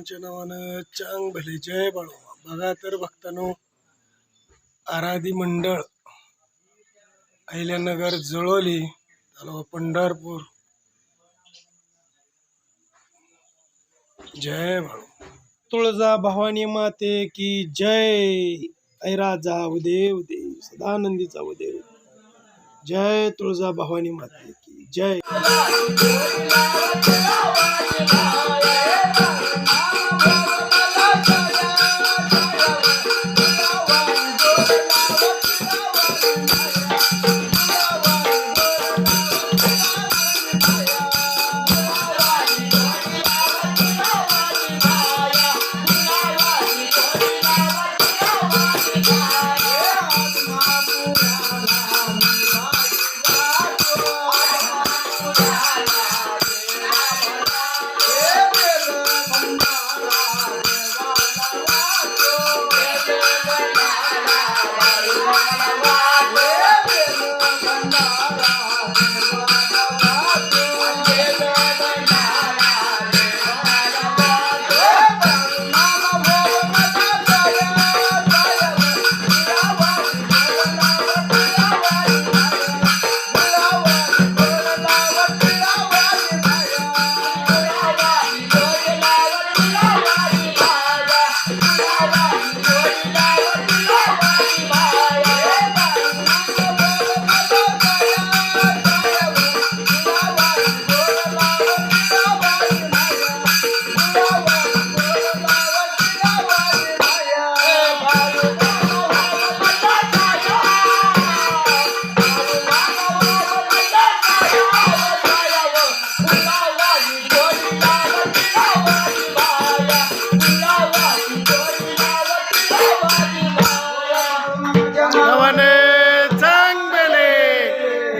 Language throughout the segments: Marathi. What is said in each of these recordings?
बाळूमामाच्या नावानं चांग भले जय बाळूमामा. बघा तर भक्तांनो, आराधी मंडळ अहिल्यानगर जळोली तालुका पंढरपूर. जय बाळू. तुळजा भवानी माते की जय. ऐराजा उदे उदे सदानंदीचा उदे. जय तुळजा भवानी माते की जय.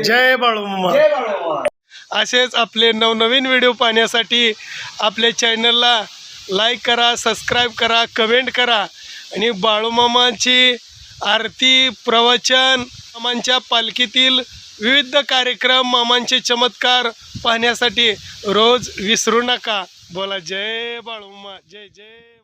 जय बाळूमामा. असेच आपले नवनवीन व्हिडिओ पाहण्यासाठी आपल्या चॅनलला लाईक करा, सबस्क्राईब करा, कमेंट करा आणि बाळूमामाची आरती, प्रवचन, मामांच्या पालखीतील विविध कार्यक्रम, मामांचे चमत्कार पाहण्यासाठी रोज विसरू नका. बोला जय बाळूमामा. जय जय.